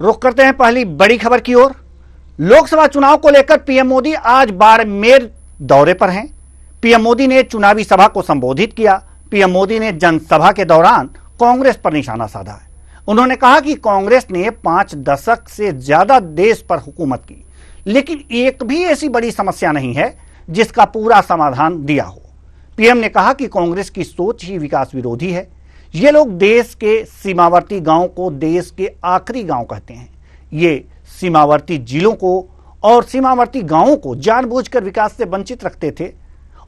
रुख करते हैं पहली बड़ी खबर की ओर। लोकसभा चुनाव को लेकर पीएम मोदी आज बाड़मेर दौरे पर हैं। पीएम मोदी ने चुनावी सभा को संबोधित किया। पीएम मोदी ने जनसभा के दौरान कांग्रेस पर निशाना साधा है। उन्होंने कहा कि कांग्रेस ने 5 दशक से ज्यादा देश पर हुकूमत की, लेकिन एक भी ऐसी बड़ी समस्या नहीं है जिसका पूरा समाधान दिया हो। पीएम ने कहा कि कांग्रेस की सोच ही विकास विरोधी है। ये लोग देश के सीमावर्ती गांव को देश के आखिरी गांव कहते हैं। ये सीमावर्ती जिलों को और सीमावर्ती गांवों को जानबूझकर विकास से वंचित रखते थे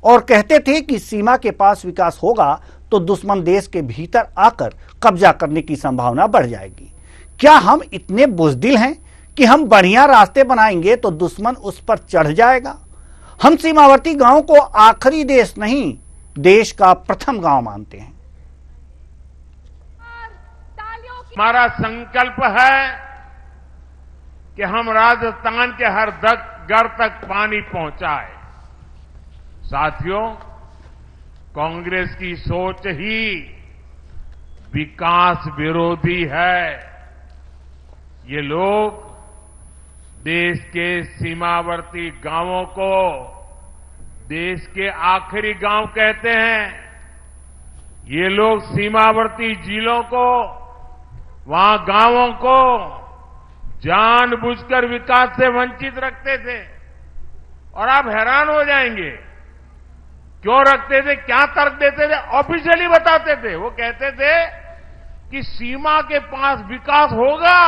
और कहते थे कि सीमा के पास विकास होगा तो दुश्मन देश के भीतर आकर कब्जा करने की संभावना बढ़ जाएगी। क्या हम इतने बुज़दिल हैं कि हम बढ़िया रास्ते बनाएंगे तो दुश्मन उस पर चढ़ जाएगा? हम सीमावर्ती गांव को आखिरी देश नहीं, देश का प्रथम गांव मानते हैं। हमारा संकल्प है कि हम राजस्थान के हर घर तक पानी पहुंचाए। साथियों, कांग्रेस की सोच ही विकास विरोधी है। ये लोग देश के सीमावर्ती गांवों को देश के आखिरी गांव कहते हैं। ये लोग सीमावर्ती जिलों को, वहां गांवों को जानबूझकर विकास से वंचित रखते थे। और आप हैरान हो जाएंगे, क्यों रखते थे, क्या तर्क देते थे? ऑफिशियली बताते थे। वो कहते थे कि सीमा के पास विकास होगा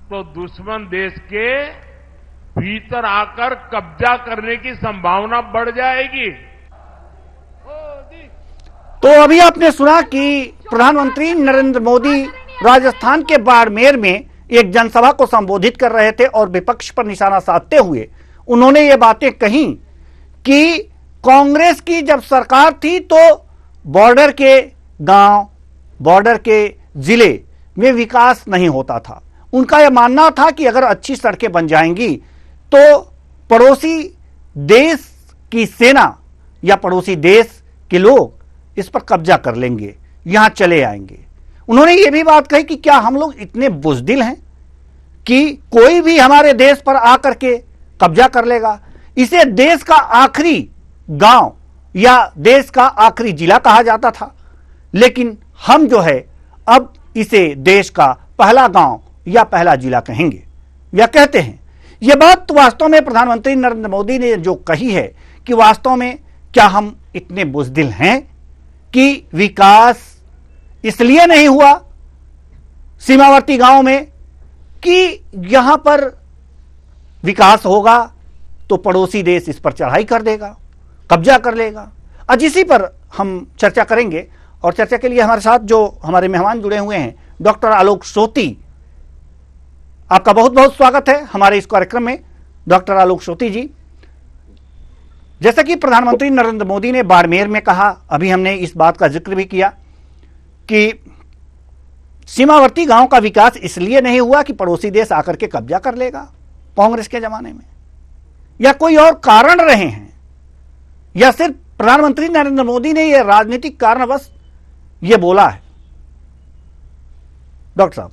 तो दुश्मन देश के भीतर आकर कब्जा करने की संभावना बढ़ जाएगी। तो अभी आपने सुना कि प्रधानमंत्री नरेंद्र मोदी राजस्थान के बाड़मेर में एक जनसभा को संबोधित कर रहे थे और विपक्ष पर निशाना साधते हुए उन्होंने ये बातें कही कि कांग्रेस की जब सरकार थी तो बॉर्डर के गांव, बॉर्डर के जिले में विकास नहीं होता था। उनका यह मानना था कि अगर अच्छी सड़कें बन जाएंगी तो पड़ोसी देश की सेना या पड़ोसी देश के लोग इस पर कब्जा कर लेंगे, यहां चले आएंगे। उन्होंने ये भी बात कही कि क्या हम लोग इतने बुज़दिल हैं कि कोई भी हमारे देश पर आकर के कब्जा कर लेगा? इसे देश का आखिरी गांव या देश का आखिरी जिला कहा जाता था, लेकिन हम जो है अब इसे देश का पहला गांव या पहला जिला कहेंगे या कहते हैं। यह बात वास्तव में प्रधानमंत्री नरेंद्र मोदी ने जो कही है कि वास्तव में क्या हम इतने बुज़दिल हैं कि विकास इसलिए नहीं हुआ सीमावर्ती गांव में कि यहां पर विकास होगा तो पड़ोसी देश इस पर चढ़ाई कर देगा, कब्जा कर लेगा। आज इसी पर हम चर्चा करेंगे और चर्चा के लिए हमारे साथ जो हमारे मेहमान जुड़े हुए हैं, डॉक्टर आलोक सोती, आपका बहुत बहुत स्वागत है हमारे इस कार्यक्रम में। डॉक्टर आलोक सोती जी, जैसा कि प्रधानमंत्री नरेंद्र मोदी ने बाड़मेर में कहा, अभी हमने इस बात का जिक्र भी किया कि सीमावर्ती गांव का विकास इसलिए नहीं हुआ कि पड़ोसी देश आकर के कब्जा कर लेगा कांग्रेस के जमाने में, या कोई और कारण रहे हैं, या सिर्फ प्रधानमंत्री नरेंद्र मोदी ने यह राजनीतिक कारणवश ये बोला है? डॉक्टर साहब।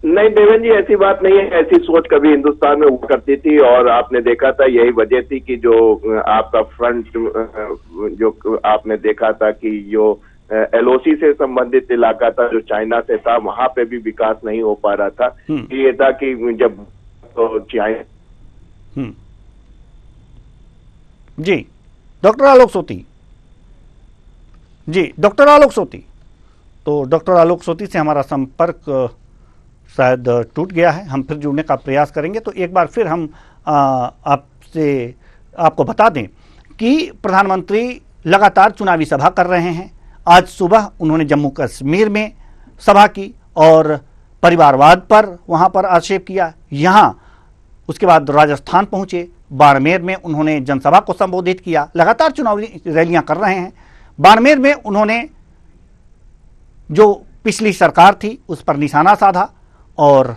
नहीं देवेंद्र जी, ऐसी बात नहीं है। ऐसी सोच कभी हिंदुस्तान में हुआ करती थी और आपने देखा था, यही वजह थी कि जो आपका फ्रंट, जो आपने देखा था कि जो एलओसी से संबंधित इलाका था जो चाइना से था, वहां पे भी विकास नहीं हो पा रहा था। ये था कि जब तो चाइना। जी डॉक्टर आलोक सोती जी, डॉक्टर आलोक सोती, तो डॉक्टर आलोक सोती से हमारा संपर्क शायद टूट गया है। हम फिर जुड़ने का प्रयास करेंगे। तो एक बार फिर हम आपको बता दें कि प्रधानमंत्री लगातार चुनावी सभा कर रहे हैं। आज सुबह उन्होंने जम्मू कश्मीर में सभा की और परिवारवाद पर वहां पर आक्षेप किया। यहां उसके बाद राजस्थान पहुंचे, बाड़मेर में उन्होंने जनसभा को संबोधित किया। लगातार चुनावी रैलियां कर रहे हैं। बाड़मेर में उन्होंने जो पिछली सरकार थी उस पर निशाना साधा और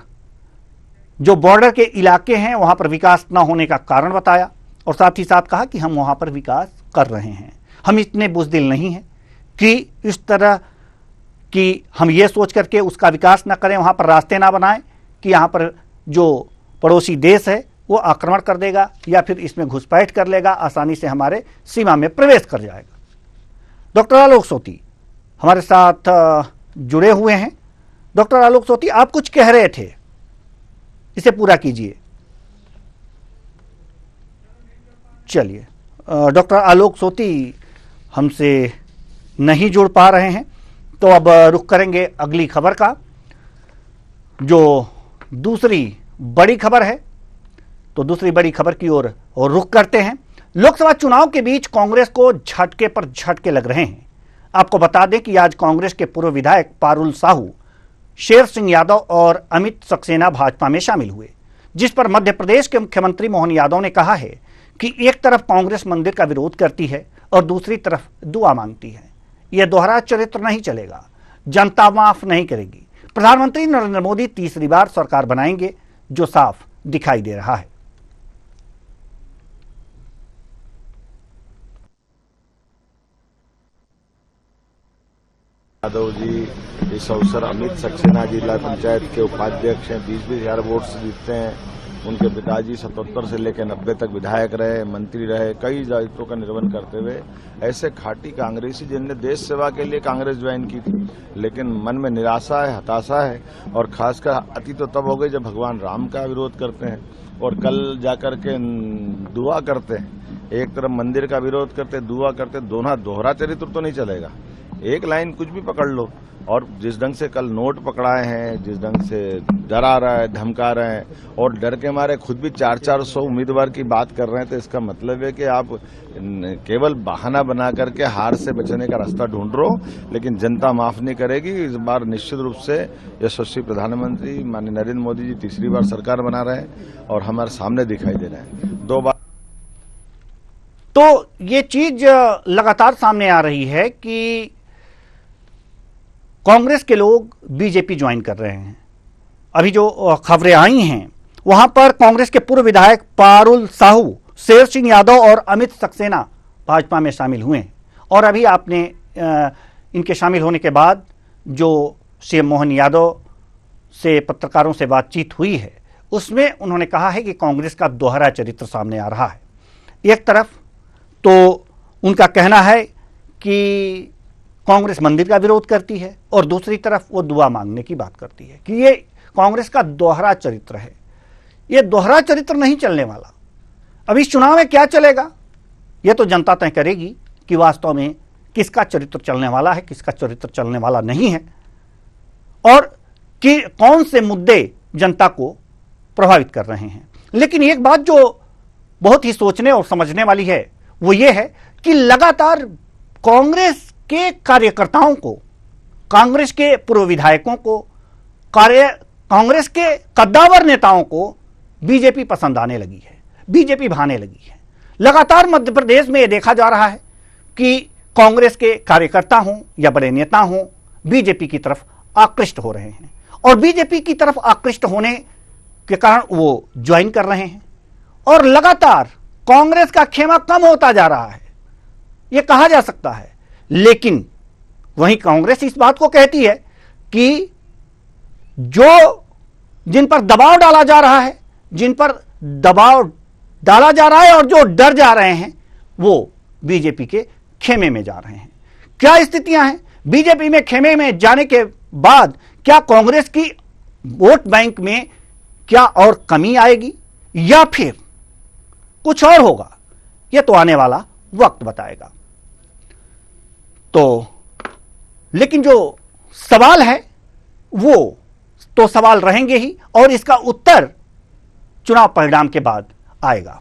जो बॉर्डर के इलाके हैं वहां पर विकास न होने का कारण बताया और साथ ही साथ कहा कि हम वहां पर विकास कर रहे हैं। हम इतने बुज़दिल नहीं हैं कि इस तरह कि हम ये सोच करके उसका विकास न करें, वहां पर रास्ते ना बनाएं कि यहाँ पर जो पड़ोसी देश है वो आक्रमण कर देगा या फिर इसमें घुसपैठ कर लेगा, आसानी से हमारे सीमा में प्रवेश कर जाएगा। डॉक्टर आलोक सोती हमारे साथ जुड़े हुए हैं। डॉक्टर आलोक सोती, आप कुछ कह रहे थे, इसे पूरा कीजिए। चलिए, डॉक्टर आलोक सोती हमसे नहीं जुड़ पा रहे हैं, तो अब रुख करेंगे अगली खबर का, जो दूसरी बड़ी खबर है। तो दूसरी बड़ी खबर की ओर रुख करते हैं। लोकसभा चुनाव के बीच कांग्रेस को झटके पर झटके लग रहे हैं। आपको बता दें कि आज कांग्रेस के पूर्व विधायक पारुल साहू, शेर सिंह यादव और अमित सक्सेना भाजपा में शामिल हुए, जिस पर मध्य प्रदेश के मुख्यमंत्री मोहन यादव ने कहा है कि एक तरफ कांग्रेस मंदिर का विरोध करती है और दूसरी तरफ दुआ मांगती है। यह दोहरा चरित्र नहीं चलेगा, जनता माफ नहीं करेगी। प्रधानमंत्री नरेंद्र मोदी तीसरी बार सरकार बनाएंगे, जो साफ दिखाई दे रहा है। यादव जी इस अवसर अमित सक्सेना जिला पंचायत के उपाध्यक्ष हैं, 20-20 हजार वोट से जीतते हैं। उनके पिताजी 77 से लेकर 90 तक विधायक रहे, मंत्री रहे, कई दायित्वों का निर्वहन करते हुए ऐसे खाटी कांग्रेसी जिनने देश सेवा के लिए कांग्रेस ज्वाइन की थी, लेकिन मन में निराशा है, हताशा है, और खासकर अति तो तब हो गई जब भगवान राम का विरोध करते हैं और कल जाकर के दुआ करते हैं। एक तरफ मंदिर का विरोध करते, दुआ करते, दोहरा चरित्र तो नहीं चलेगा। एक लाइन कुछ भी पकड़ लो। और जिस ढंग से कल नोट पकड़ाए हैं, जिस ढंग से डरा रहा है, धमका रहे हैं, और डर के मारे खुद भी 400 उम्मीदवार की बात कर रहे हैं, तो इसका मतलब है कि आप केवल बहाना बना करके हार से बचने का रास्ता ढूंढ रहे हो, लेकिन जनता माफ नहीं करेगी। इस बार निश्चित रूप से यशस्वी प्रधानमंत्री माननीय नरेंद्र मोदी जी तीसरी बार सरकार बना रहे हैं और हमारे सामने दिखाई दे रहे हैं। 2 बार तो ये चीज लगातार सामने आ रही है कि कांग्रेस के लोग बीजेपी ज्वाइन कर रहे हैं। अभी जो खबरें आई हैं वहां पर कांग्रेस के पूर्व विधायक पारुल साहू, शेर सिंह यादव और अमित सक्सेना भाजपा में शामिल हुए हैं। और अभी आपने इनके शामिल होने के बाद जो सीएम मोहन यादव से पत्रकारों से बातचीत हुई है, उसमें उन्होंने कहा है कि कांग्रेस का दोहरा चरित्र सामने आ रहा है। एक तरफ तो उनका कहना है कि कांग्रेस मंदिर का विरोध करती है और दूसरी तरफ वो दुआ मांगने की बात करती है, कि ये कांग्रेस का दोहरा चरित्र है। ये दोहरा चरित्र नहीं चलने वाला। अब इस चुनाव में क्या चलेगा, ये तो जनता तय करेगी कि वास्तव में किसका चरित्र चलने वाला है, किसका चरित्र चलने वाला नहीं है, और कि कौन से मुद्दे जनता को प्रभावित कर रहे हैं। लेकिन एक बात जो बहुत ही सोचने और समझने वाली है वो ये है कि लगातार कांग्रेस के कार्यकर्ताओं को, कांग्रेस के पूर्व विधायकों को, कांग्रेस के कद्दावर नेताओं को बीजेपी पसंद आने लगी है, बीजेपी भाने लगी है। लगातार मध्य प्रदेश में यह देखा जा रहा है कि कांग्रेस के कार्यकर्ता हों या बड़े नेता हों, बीजेपी की तरफ आकृष्ट हो रहे हैं, और बीजेपी की तरफ आकृष्ट होने के कारण वो ज्वाइन कर रहे हैं, और लगातार कांग्रेस का खेमा कम होता जा रहा है, यह कहा जा सकता है। लेकिन वहीं कांग्रेस इस बात को कहती है कि जिन पर दबाव डाला जा रहा है, जिन पर दबाव डाला जा रहा है और जो डर जा रहे हैं, वो बीजेपी के खेमे में जा रहे हैं। क्या स्थितियां हैं बीजेपी में? खेमे में जाने के बाद क्या कांग्रेस की वोट बैंक में क्या और कमी आएगी या फिर कुछ और होगा? यह तो आने वाला वक्त बताएगा। तो लेकिन जो सवाल है वो तो सवाल रहेंगे ही, और इसका उत्तर चुनाव परिणाम के बाद आएगा।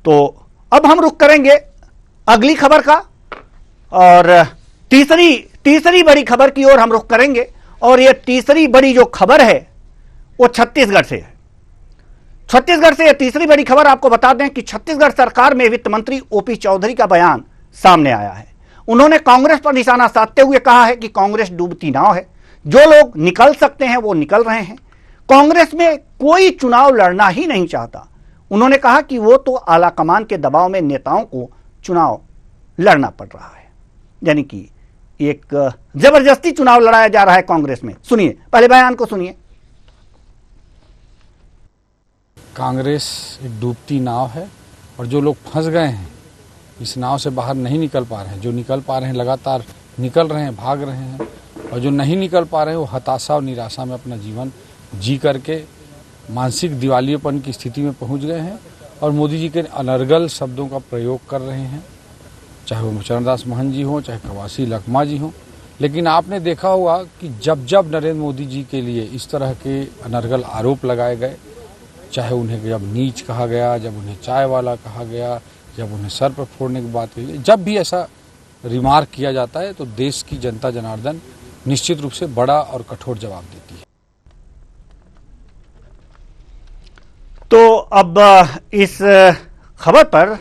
तो अब हम रुख करेंगे अगली खबर का, और तीसरी बड़ी खबर की ओर हम रुख करेंगे। और यह तीसरी बड़ी जो खबर है वो छत्तीसगढ़ से है। छत्तीसगढ़ से यह तीसरी बड़ी खबर आपको बता दें कि छत्तीसगढ़ सरकार में वित्त मंत्री ओपी चौधरी का बयान सामने आया है। उन्होंने कांग्रेस पर निशाना साधते हुए कहा है कि कांग्रेस डूबती नाव है, जो लोग निकल सकते हैं वो निकल रहे हैं। कांग्रेस में कोई चुनाव लड़ना ही नहीं चाहता। उन्होंने कहा कि वो तो आलाकमान के दबाव में नेताओं को चुनाव लड़ना पड़ रहा है, यानी कि एक जबरदस्ती चुनाव लड़ाया जा रहा है कांग्रेस में। सुनिए, पहले बयान को सुनिए। कांग्रेस एक डूबती नाव है और जो लोग फंस गए हैं इस नाव से बाहर नहीं निकल पा रहे हैं, जो निकल पा रहे हैं लगातार निकल रहे हैं, भाग रहे हैं, और जो नहीं निकल पा रहे हैं वो हताशा और निराशा में अपना जीवन जी करके मानसिक दिवालियेपन की स्थिति में पहुंच गए हैं और मोदी जी के अनर्गल शब्दों का प्रयोग कर रहे हैं, चाहे वो चरणदास महंत जी हों, चाहे कवासी लखमा जी हों। लेकिन आपने देखा होगा कि जब जब नरेंद्र मोदी जी के लिए इस तरह के अनर्गल आरोप लगाए गए, चाहे उन्हें जब नीच कहा गया, जब उन्हें चाय वाला कहा गया, जब उन्हें सर पर फोड़ने की बात कही, जब भी ऐसा रिमार्क किया जाता है तो देश की जनता जनार्दन निश्चित रूप से बड़ा और कठोर जवाब देती है। तो अब इस खबर पर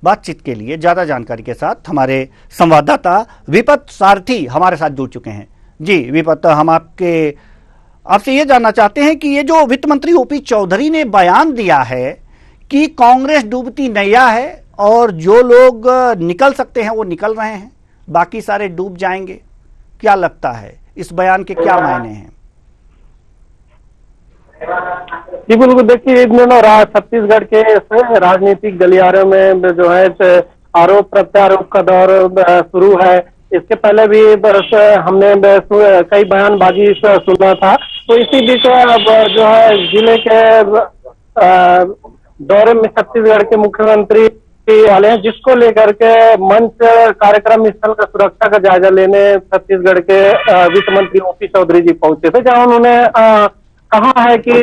बातचीत के लिए ज्यादा जानकारी के साथ हमारे संवाददाता विपत सारथी हमारे साथ जुड़ चुके हैं। जी विपत, हम आपसे ये जानना चाहते हैं कि ये जो वित्त मंत्री ओपी चौधरी ने बयान दिया है कि कांग्रेस डूबती नैया है और जो लोग निकल सकते हैं वो निकल रहे हैं, बाकी सारे डूब जाएंगे, क्या लगता है इस बयान के क्या मायने हैं? जी बिल्कुल, देखिए इन दिनों छत्तीसगढ़ के राजनीतिक गलियारों में जो है आरोप प्रत्यारोप का दौर शुरू है। इसके पहले भी हमने कई बयानबाजी सुना था। तो इसी बीच अब जो है जिले के दौरे में छत्तीसगढ़ के मुख्यमंत्री वाले हैं, जिसको लेकर के मंच कार्यक्रम स्थल का सुरक्षा का जायजा लेने छत्तीसगढ़ के वित्त मंत्री ओपी चौधरी जी पहुंचे थे, जहां उन्होंने कहा है कि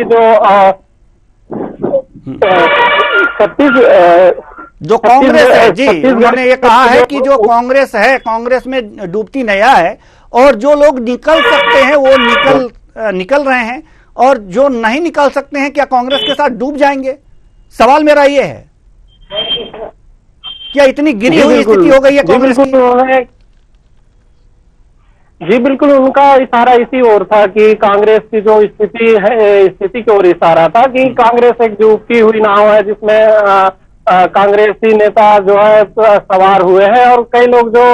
जो कांग्रेस है जी, उन्होंने ये कहा है कि जो कांग्रेस है, कांग्रेस में डूबती नैया है और जो लोग निकल सकते हैं वो निकल रहे हैं और जो नहीं निकल सकते हैं क्या कांग्रेस के साथ डूब जाएंगे? सवाल मेरा ये है, क्या इतनी गिरी हुई स्थिति हो गई है कांग्रेस की? जी बिल्कुल, उनका इशारा इसी ओर था कि कांग्रेस की जो स्थिति है, स्थिति की ओर इशारा था कि कांग्रेस एक डूबती हुई नाव है जिसमें कांग्रेसी नेता जो है सवार हुए हैं और कई लोग जो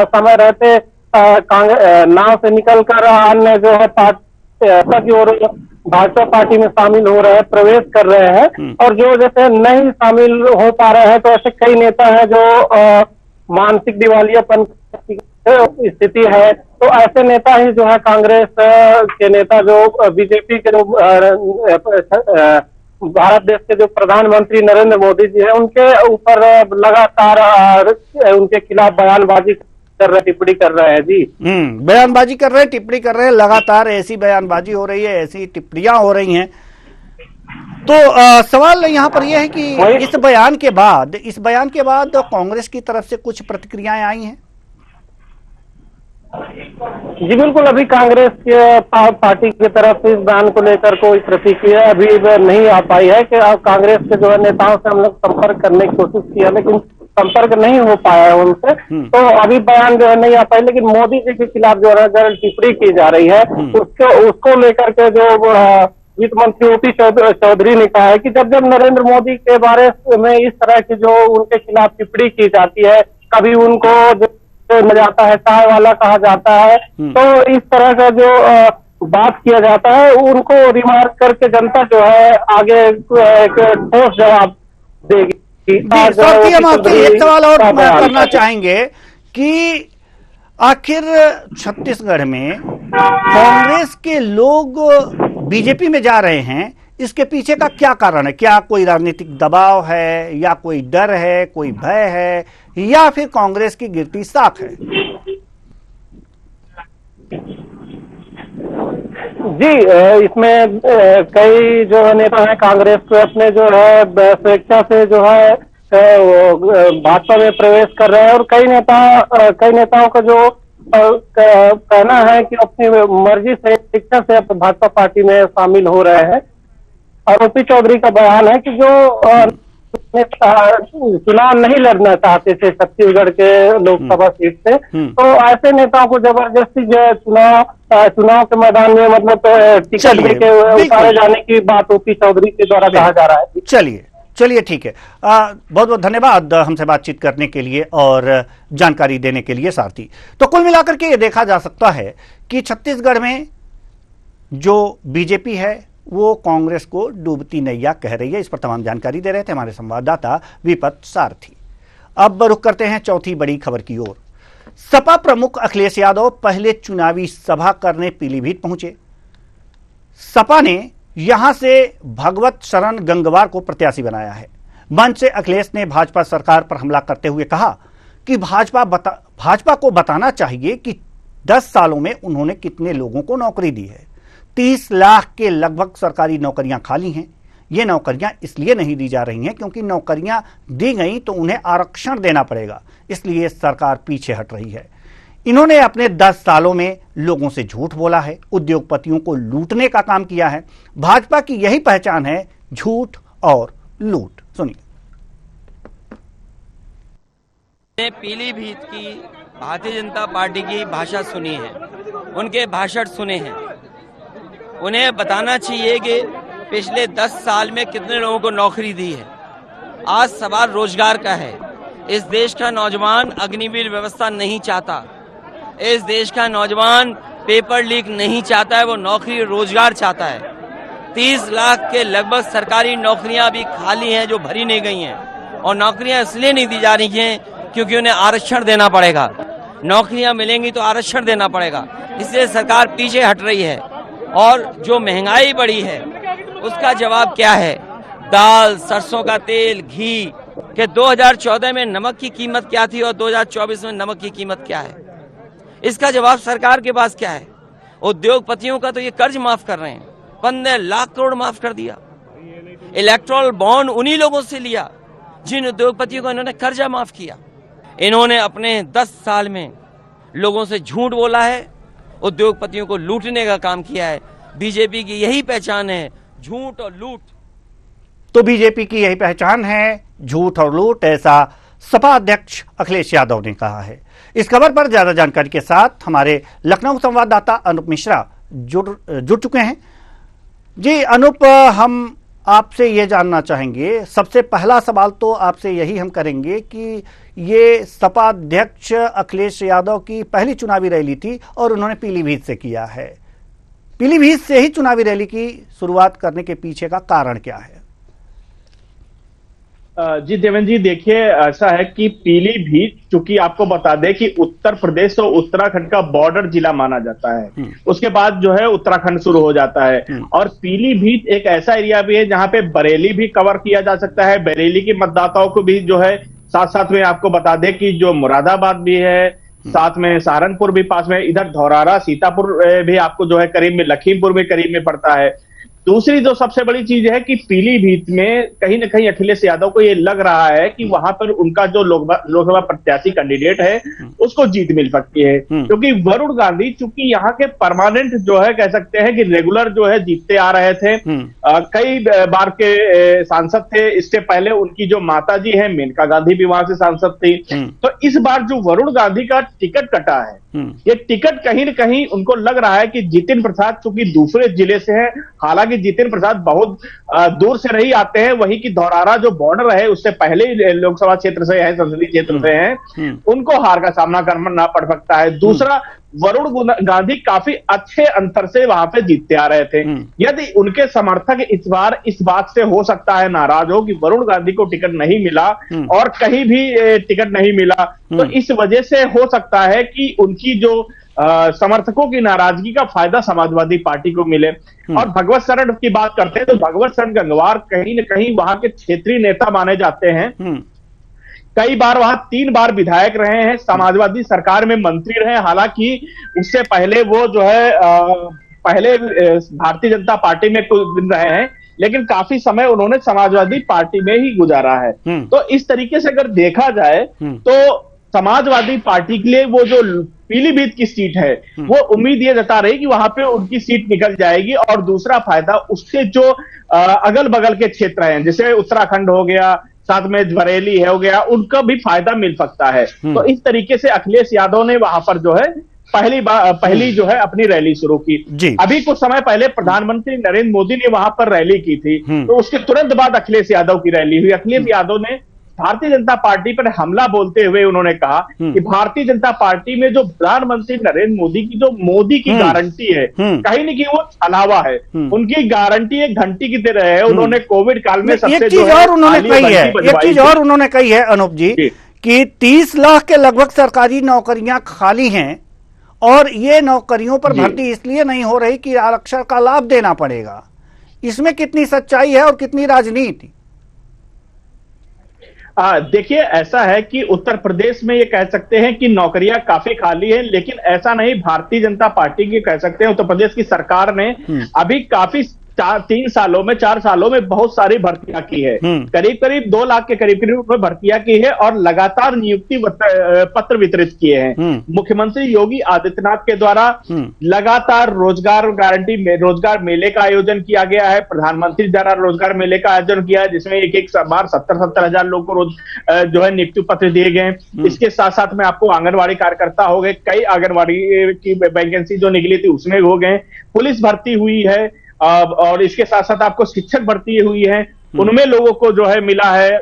समय रहते नाव से निकलकर अन्य जो है पार्टी और भाजपा पार्टी में शामिल हो रहे हैं, प्रवेश कर रहे हैं, और जो जैसे नहीं शामिल हो पा रहे हैं तो ऐसे कई नेता हैं जो मानसिक दिवालियापन स्थिति है। तो ऐसे नेता ही जो है कांग्रेस के नेता जो बीजेपी के जो भारत देश के जो प्रधानमंत्री नरेंद्र मोदी जी है उनके ऊपर लगातार उनके खिलाफ बयानबाजी कर रहे, टिप्पणी कर रहे हैं। जी बयानबाजी कर रहे हैं, टिप्पणी कर रहे हैं, लगातार ऐसी बयानबाजी हो रही है, ऐसी टिप्पणियां हो रही हैं। तो सवाल यहाँ पर यह है कि इस बयान के बाद कांग्रेस की तरफ से कुछ प्रतिक्रियाएं आई हैं? जी बिल्कुल, अभी कांग्रेस के पार्टी की तरफ से इस बयान को लेकर कोई प्रतिक्रिया अभी नहीं आ पाई है कि कांग्रेस के जो है नेताओं से हम लोग संपर्क करने की कोशिश किया लेकिन संपर्क नहीं हो पाया है उनसे, तो अभी बयान जो है नहीं आ पाई। लेकिन मोदी जी के खिलाफ जो है टिप्पणी की जा रही है उसको लेकर के जो वित्त मंत्री ओपी चौधरी ने कहा है कि जब जब नरेंद्र मोदी के बारे में इस तरह की जो उनके खिलाफ टिप्पणी की जाती है, कभी उनको जाता है चाय वाला कहा जाता है, तो इस तरह का जो बात किया जाता है उनको रिमार्क करके जनता जो है आगे एक ठोस जवाब देगी। हम आपसे एक सवाल और करना चाहेंगे कि आखिर छत्तीसगढ़ में कांग्रेस के लोग बीजेपी में जा रहे हैं, इसके पीछे का क्या कारण है? क्या कोई राजनीतिक दबाव है या कोई डर है, कोई भय है या फिर कांग्रेस की गिरती साख है? जी इसमें कई जो नेता हैं कांग्रेस के अपने जो है स्वेच्छा से जो है भाजपा में प्रवेश कर रहे हैं और कई नेताओं का जो कहना है कि अपनी मर्जी से इच्छा से भाजपा पार्टी में शामिल हो रहे हैं। और ओपी चौधरी का बयान है कि जो चुनाव नहीं लड़ना चाहते थे छत्तीसगढ़ के लोकसभा सीट से, तो ऐसे नेताओं को जबरदस्ती चुनाव के मैदान में मतलब टिकट देके उतारे जाने की बात ओपी चौधरी के द्वारा कहा जा रहा है। चलिए चलिए ठीक है, बहुत बहुत धन्यवाद हमसे बातचीत करने के लिए और जानकारी देने के लिए सारथी। तो कुल मिलाकर के ये देखा जा सकता है कि छत्तीसगढ़ में जो बीजेपी है वो कांग्रेस को डूबती नैया कह रही है। इस पर तमाम जानकारी दे रहे थे हमारे संवाददाता विपत सारथी। अब रुख करते हैं चौथी बड़ी खबर की ओर। सपा प्रमुख अखिलेश यादव पहले चुनावी सभा करने पीलीभीत पहुंचे। सपा ने यहां से भगवत शरण गंगवार को प्रत्याशी बनाया है। मंच से अखिलेश ने भाजपा सरकार पर हमला करते हुए कहा कि भाजपा को बताना चाहिए कि 10 सालों में उन्होंने कितने लोगों को नौकरी दी है। 30 लाख के लगभग सरकारी नौकरियां खाली हैं। ये नौकरियां इसलिए नहीं दी जा रही हैं क्योंकि नौकरियां दी गई तो उन्हें आरक्षण देना पड़ेगा, इसलिए सरकार पीछे हट रही है। इन्होंने अपने 10 सालों में लोगों से झूठ बोला है, उद्योगपतियों को लूटने का काम किया है। भाजपा की यही पहचान है, झूठ और लूट। सुनिए। पीलीभीत की भारतीय जनता पार्टी की भाषा सुनी है, उनके भाषण सुने हैं। उन्हें बताना चाहिए कि पिछले 10 साल में कितने लोगों को नौकरी दी है। आज सवाल रोजगार का है। इस देश का नौजवान अग्निवीर व्यवस्था नहीं चाहता। इस देश का नौजवान पेपर लीक नहीं चाहता है, वो नौकरी रोजगार चाहता है। 30 लाख के लगभग सरकारी नौकरियां अभी खाली हैं जो भरी नहीं गई हैं, और नौकरियां इसलिए नहीं दी जा रही हैं क्योंकि उन्हें आरक्षण देना पड़ेगा। नौकरियां मिलेंगी तो आरक्षण देना पड़ेगा, इसलिए सरकार पीछे हट रही है। और जो महंगाई बढ़ी है उसका जवाब क्या है? दाल, सरसों का तेल, घी के 2014 में नमक की कीमत क्या थी और 2024 में नमक की कीमत क्या है? इसका जवाब सरकार के पास क्या है? उद्योगपतियों का तो ये कर्ज माफ कर रहे हैं, 15 लाख करोड़ माफ कर दिया। इलेक्ट्रल बॉन्ड उन्हीं लोगों से लिया जिन उद्योगपतियों को इन्होंने कर्जा माफ किया। इन्होंने अपने 10 साल में लोगों से झूठ बोला है, उद्योगपतियों को लूटने का काम किया है। बीजेपी की यही पहचान है, झूठ और लूट। तो बीजेपी की यही पहचान है, झूठ और लूट, ऐसा सपा अध्यक्ष अखिलेश यादव ने कहा है। इस खबर पर ज्यादा जानकारी के साथ हमारे लखनऊ संवाददाता अनूप मिश्रा जुड़ चुके हैं। जी अनूप, हम आपसे ये जानना चाहेंगे, सबसे पहला सवाल तो आपसे यही हम करेंगे कि ये सपा अध्यक्ष अखिलेश यादव की पहली चुनावी रैली थी और उन्होंने पीलीभीत से किया है। पीलीभीत से ही चुनावी रैली की शुरुआत करने के पीछे का कारण क्या है? जी देवेंद्र जी, देखिए ऐसा है कि पीलीभीत, चूंकि आपको बता दें कि उत्तर प्रदेश और उत्तराखंड का बॉर्डर जिला माना जाता है, उसके बाद जो है उत्तराखंड शुरू हो जाता है। और पीलीभीत एक ऐसा एरिया भी है जहां पे बरेली भी कवर किया जा सकता है। बरेली के मतदाताओं को भी जो है, साथ साथ में आपको बता दें कि जो मुरादाबाद भी है, साथ में सहारनपुर भी पास में, इधर धौरारा, सीतापुर भी आपको जो है करीब में, लखीमपुर भी करीब में पड़ता है। दूसरी जो सबसे बड़ी चीज है कि पीलीभीत में कहीं ना कहीं अखिलेश यादव को ये लग रहा है कि वहां पर उनका जो लोकसभा प्रत्याशी कैंडिडेट है उसको जीत मिल सकती है, क्योंकि वरुण गांधी चूंकि यहाँ के परमानेंट जो है कह सकते हैं कि रेगुलर जो है जीतते आ रहे थे, कई बार के सांसद थे। इससे पहले उनकी जो माता जी है मेनका गांधी भी वहां से सांसद थी। तो इस बार जो वरुण गांधी का टिकट कटा है, ये टिकट कहीं ना कहीं उनको लग रहा है कि जितिन प्रसाद चूंकि दूसरे जिले से है, हालांकि जितिन प्रसाद बहुत दूर से नहीं आते हैं, वहीं की धौरारा जो बॉर्डर है उससे पहले ही लोकसभा क्षेत्र से है, संसदीय क्षेत्र से हैं, उनको हार का सामना करना पड़ सकता है। दूसरा, वरुण गांधी काफी अच्छे अंतर से वहां पे जीतते आ रहे थे। यदि उनके समर्थक इस बार इस बात से हो सकता है नाराज हो कि वरुण गांधी को टिकट नहीं मिला और कहीं भी टिकट नहीं मिला, तो इस वजह से हो सकता है कि उनकी जो समर्थकों की नाराजगी का फायदा समाजवादी पार्टी को मिले। और भगवत शरण की बात करते हैं तो भगवत शरण गंगवार कहीं न कहीं वहां के क्षेत्रीय नेता माने जाते हैं। कई बार वहां 3 बार विधायक रहे हैं, समाजवादी सरकार में मंत्री रहे। हालांकि उससे पहले वो जो है पहले भारतीय जनता पार्टी में कुछ दिन रहे हैं, लेकिन काफी समय उन्होंने समाजवादी पार्टी में ही गुजारा है। तो इस तरीके से अगर देखा जाए तो समाजवादी पार्टी के लिए वो जो पीलीभीत की सीट है वो उम्मीद ये जता रही कि वहां पे उनकी सीट निकल जाएगी। और दूसरा फायदा उससे जो अगल बगल के क्षेत्र हैं, जैसे उत्तराखंड हो गया, साथ में बरेली हो गया, उनका भी फायदा मिल सकता है। तो इस तरीके से अखिलेश यादव ने वहां पर जो है पहली जो है अपनी रैली शुरू की। अभी कुछ समय पहले प्रधानमंत्री नरेंद्र मोदी ने वहां पर रैली की थी, तो उसके तुरंत बाद अखिलेश यादव की रैली हुई। अखिलेश यादव ने भारतीय जनता पार्टी पर हमला बोलते हुए उन्होंने कहा कि भारतीय जनता पार्टी में जो प्रधानमंत्री नरेंद्र मोदी की जो मोदी की गारंटी है, कहीं न कहीं वो छलावा है। उनकी गारंटी एक घंटी की तरह है। उन्होंने कोविड काल में सबसे एक चीज और उन्होंने कही है अनूप जी कि 30 लाख के लगभग सरकारी नौकरियां खाली हैं और ये नौकरियों पर भर्ती इसलिए नहीं हो रही कि आरक्षण का लाभ देना पड़ेगा। इसमें कितनी सच्चाई है और कितनी राजनीति? देखिए, ऐसा है कि उत्तर प्रदेश में ये कह सकते हैं कि नौकरियां काफी खाली हैं, लेकिन ऐसा नहीं भारतीय जनता पार्टी की कह सकते हैं। उत्तर प्रदेश की सरकार ने अभी काफी 4 सालों में बहुत सारी भर्तियां की है। करीब 2 लाख के करीब में भर्तियां की है और लगातार नियुक्ति पत्र वितरित किए हैं। मुख्यमंत्री योगी आदित्यनाथ के द्वारा लगातार रोजगार मेले का आयोजन किया गया है। प्रधानमंत्री द्वारा रोजगार मेले का आयोजन किया है, जिसमें एक बार 70 हजार लोगों को रोज जो है नियुक्ति पत्र दिए गए। इसके साथ साथ में आपको आंगनबाड़ी कार्यकर्ता हो गए, कई आंगनबाड़ी की वैकेंसी जो निकली थी उसमें हो गए। पुलिस भर्ती हुई है और इसके साथ साथ आपको शिक्षक भर्ती हुई है, उनमें लोगों को जो है मिला है।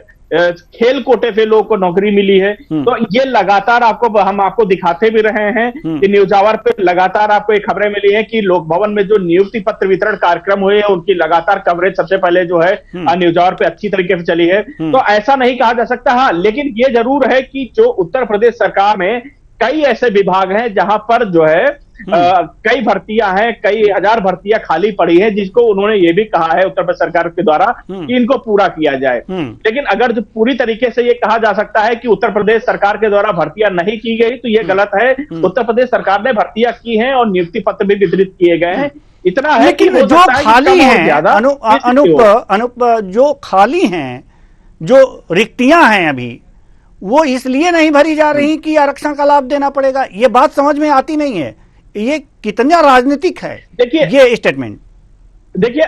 खेल कोटे से लोगों को नौकरी मिली है। तो ये लगातार हम आपको दिखाते भी रहे हैं कि न्यूज आवर पे लगातार आपको एक खबरें मिली है कि लोक भवन में जो नियुक्ति पत्र वितरण कार्यक्रम हुए हैं उनकी लगातार कवरेज सबसे पहले जो है न्यूज आवर पे अच्छी तरीके से चली है। तो ऐसा नहीं कहा जा सकता। हाँ, लेकिन ये जरूर है कि जो उत्तर प्रदेश सरकार में कई ऐसे विभाग हैं जहां पर जो है कई भर्तियां हैं, कई हजार भर्तियां खाली पड़ी हैं, जिसको उन्होंने ये भी कहा है उत्तर प्रदेश सरकार के द्वारा कि इनको पूरा किया जाए। लेकिन अगर जो पूरी तरीके से ये कहा जा सकता है कि उत्तर प्रदेश सरकार के द्वारा भर्तियां नहीं की गई तो ये गलत है। उत्तर प्रदेश सरकार ने भर्तियां की हैं और नियुक्ति पत्र भी वितरित किए गए हैं। इतना है लेकिन कि जो खाली हैं अनुप जो खाली हैं, जो रिक्तियां हैं अभी, वो इसलिए नहीं भरी जा रही कि आरक्षण का लाभ देना पड़ेगा। ये बात समझ में आती नहीं है। ये कितना राजनीतिक है देखिए ये स्टेटमेंट। देखिए,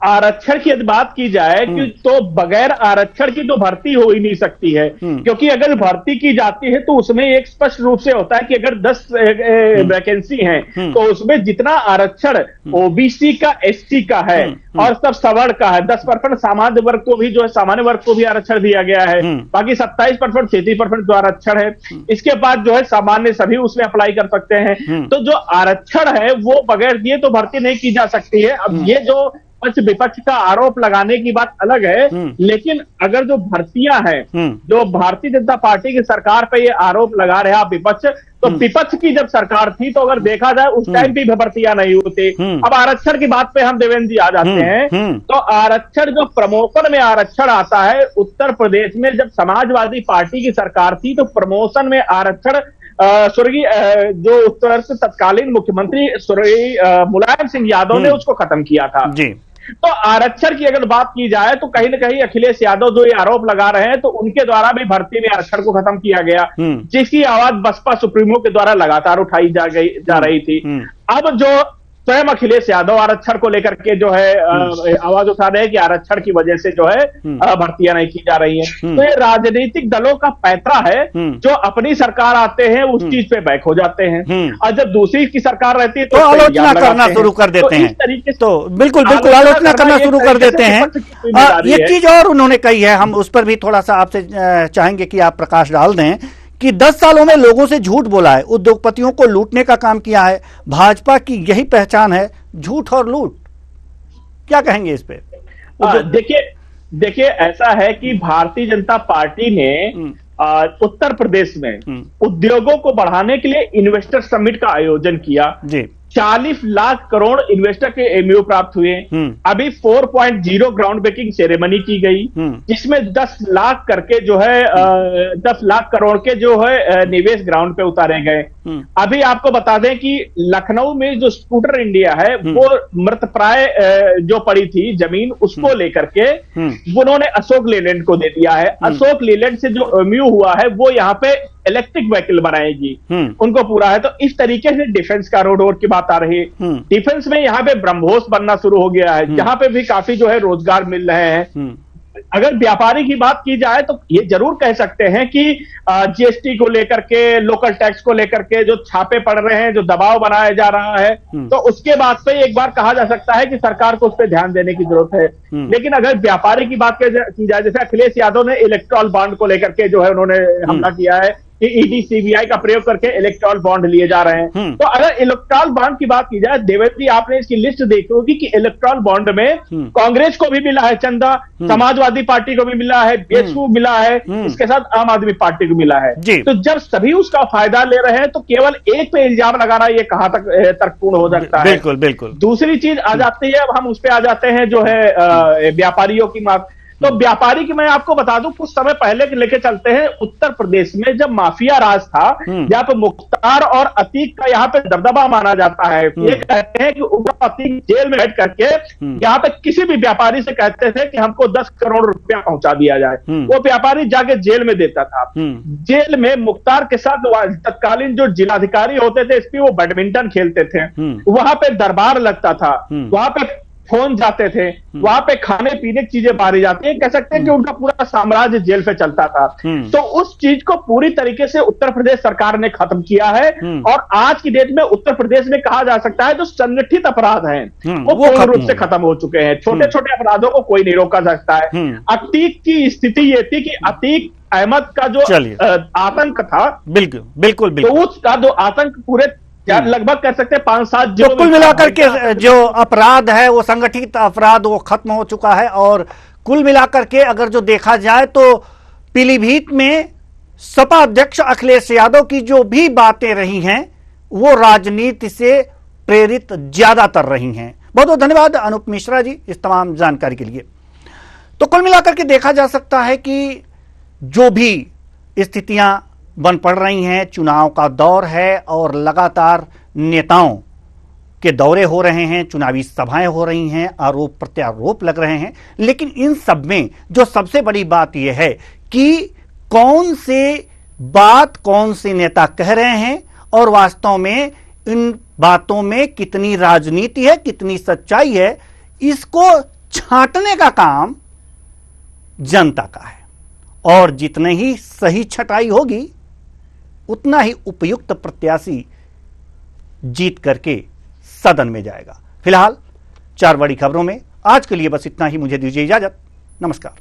आरक्षण की यदि बात की जाए कि तो बगैर आरक्षण की तो भर्ती हो ही नहीं सकती है, क्योंकि अगर भर्ती की जाती है तो उसमें एक स्पष्ट रूप से होता है कि अगर 10 वैकेंसी हैं तो उसमें जितना आरक्षण ओबीसी का, एसटी का है और सब सवर्ण का है, 10% सामान्य वर्ग को भी जो है सामान्य वर्ग को भी आरक्षण दिया गया है। बाकी 27%, 33% जो आरक्षण है, इसके बाद जो है सामान्य सभी उसमें अप्लाई कर सकते हैं। तो जो आरक्षण है वो बगैर दिए तो भर्ती नहीं की जा सकती है। अब ये जो विपक्ष का आरोप लगाने की बात अलग है, लेकिन अगर जो भर्तियां हैं, जो भारतीय जनता पार्टी की सरकार पे ये आरोप लगा रहे हैं विपक्ष, तो विपक्ष की जब सरकार थी तो अगर देखा जाए उस टाइम भी भर्तियां नहीं होती। अब आरक्षण की बात पे हम देवेंद्र जी आ जाते हैं। तो आरक्षण जो प्रमोशन में आरक्षण आता है, उत्तर प्रदेश में जब समाजवादी पार्टी की सरकार थी तो प्रमोशन में आरक्षण स्वर्गीय जो उत्तर तत्कालीन मुख्यमंत्री स्वर्गीय मुलायम सिंह यादव ने उसको खत्म किया था जी। तो आरक्षण की अगर बात की जाए तो कहीं ना कहीं अखिलेश यादव जो ये आरोप लगा रहे हैं तो उनके द्वारा भी भर्ती में आरक्षण को खत्म किया गया, जिसकी आवाज बसपा सुप्रीमो के द्वारा लगातार उठाई जा रही थी। अब जो स्वयं अखिलेश यादव आरक्षण को लेकर के जो है आवाज उठा रहे हैं कि आरक्षण की वजह से जो है भर्तियां नहीं की जा रही हैं। तो ये राजनीतिक दलों का पैंतरा है, जो अपनी सरकार आते हैं उस चीज पे बैक हो जाते हैं और जब दूसरी की सरकार रहती है तो आलोचना करना शुरू कर देते हैं। तो बिल्कुल आलोचना करना शुरू कर देते हैं। एक चीज और उन्होंने कही है, हम उस पर भी थोड़ा सा आपसे चाहेंगे कि आप प्रकाश डाल दें कि 10 सालों में लोगों से झूठ बोला है, उद्योगपतियों को लूटने का काम किया है। भाजपा की यही पहचान है, झूठ और लूट। क्या कहेंगे इस पे? देखिए ऐसा है कि भारतीय जनता पार्टी ने उत्तर प्रदेश में उद्योगों को बढ़ाने के लिए इन्वेस्टर समिट का आयोजन किया जी। 40 लाख करोड़ इन्वेस्टर के एमओयू प्राप्त हुए। अभी 4.0 ग्राउंड ब्रेकिंग सेरेमनी की गई, जिसमें 10 लाख करके जो है 10 लाख करोड़ के जो है निवेश ग्राउंड पे उतारे गए। अभी आपको बता दें कि लखनऊ में जो स्कूटर इंडिया है वो मृतप्राय जो पड़ी थी जमीन, उसको लेकर के उन्होंने अशोक लेलैंड को दे दिया है। अशोक लेलैंड से जो एमओयू हुआ है वो यहाँ पे इलेक्ट्रिक व्हीकल बनाएगी, उनको पूरा है। तो इस तरीके से डिफेंस का रोड की बात आ रही है। डिफेंस में यहाँ पे ब्रह्मोस बनना शुरू हो गया है, जहां पे भी काफी जो है रोजगार मिल रहे हैं। अगर व्यापारी की बात की जाए तो ये जरूर कह सकते हैं कि जीएसटी को लेकर के, लोकल टैक्स को लेकर के जो छापे पड़ रहे हैं, जो दबाव बनाया जा रहा है, तो उसके बाद पे एक बार कहा जा सकता है कि सरकार को उस पर ध्यान देने की जरूरत है। लेकिन अगर व्यापारी की बात की जाए, जैसे अखिलेश यादव ने इलेक्टोरल बॉन्ड को लेकर के जो है उन्होंने हमला किया है कि ईडी सीबीआई का प्रयोग करके इलेक्टोरल बॉन्ड लिए जा रहे हैं। तो अगर इलेक्टोरल बॉन्ड की बात की जाए, देवेंद्र जी आपने इसकी लिस्ट देखी होगी कि इलेक्टोरल बॉन्ड में कांग्रेस को भी मिला है चंदा, समाजवादी पार्टी को भी मिला है, बीएसपी मिला है, इसके साथ आम आदमी पार्टी को मिला है। तो जब सभी उसका फायदा ले रहे हैं तो केवल एक पे इल्जाम लगाना ये कहां तक तर्कपूर्ण हो सकता है। बिल्कुल बिल्कुल। दूसरी चीज आ जाती है, अब हम उस पे आ जाते हैं जो है व्यापारियों की बात। तो व्यापारी की मैं आपको बता दूं, कुछ समय पहले लेके चलते हैं, उत्तर प्रदेश में जब माफिया राज था, जहां पे मुख्तार और अतीक का यहाँ पे दबदबा माना जाता है। ये कहते हैं कि अतीक जेल में बैठ करके यहाँ पे किसी भी व्यापारी से कहते थे कि हमको 10 करोड़ रुपया पहुंचा दिया जाए, वो व्यापारी जाके जेल में देता था। जेल में मुख्तार के साथ तत्कालीन जो जिलाधिकारी होते थे एसपी, वो बैडमिंटन खेलते थे, वहां पे दरबार लगता था, वहां पे फोन जाते थे, वहां पे खाने पीने की चीजें बारी जाती है। कह सकते हैं कि उनका पूरा साम्राज्य जेल पे चलता था। तो उस चीज को पूरी तरीके से उत्तर प्रदेश सरकार ने खत्म किया है और आज की डेट में उत्तर प्रदेश में कहा जा सकता है जो संगठित अपराध हैं वो पूर्ण रूप से खत्म हो चुके हैं। छोटे छोटे अपराधों को कोई नहीं रोका सकता है। अतीक की स्थिति ये थी कि अतीक अहमद का जो आतंक था, बिल्कुल बिल्कुल तो उसका जो आतंक पूरे लगभग कह सकते हैं 5-7 जो कुल मिलाकर के जो अपराध है वो संगठित अपराध वो खत्म हो चुका है। और कुल मिलाकर के अगर जो देखा जाए तो पीलीभीत में सपा अध्यक्ष अखिलेश यादव की जो भी बातें रही हैं वो राजनीति से प्रेरित ज्यादातर रही हैं। बहुत बहुत धन्यवाद अनूप मिश्रा जी इस तमाम जानकारी के लिए। तो कुल मिलाकर के देखा जा सकता है कि जो भी स्थितियां बन पड़ रही हैं, चुनाव का दौर है और लगातार नेताओं के दौरे हो रहे हैं, चुनावी सभाएं हो रही हैं, आरोप प्रत्यारोप लग रहे हैं। लेकिन इन सब में जो सबसे बड़ी बात यह है कि कौन से नेता कह रहे हैं और वास्तव में इन बातों में कितनी राजनीति है, कितनी सच्चाई है, इसको छांटने का काम जनता का है। और जितने ही सही छटाई होगी उतना ही उपयुक्त प्रत्याशी जीत करके सदन में जाएगा। फिलहाल 4 बड़ी खबरों में आज के लिए बस इतना ही। मुझे दीजिए इजाजत। नमस्कार।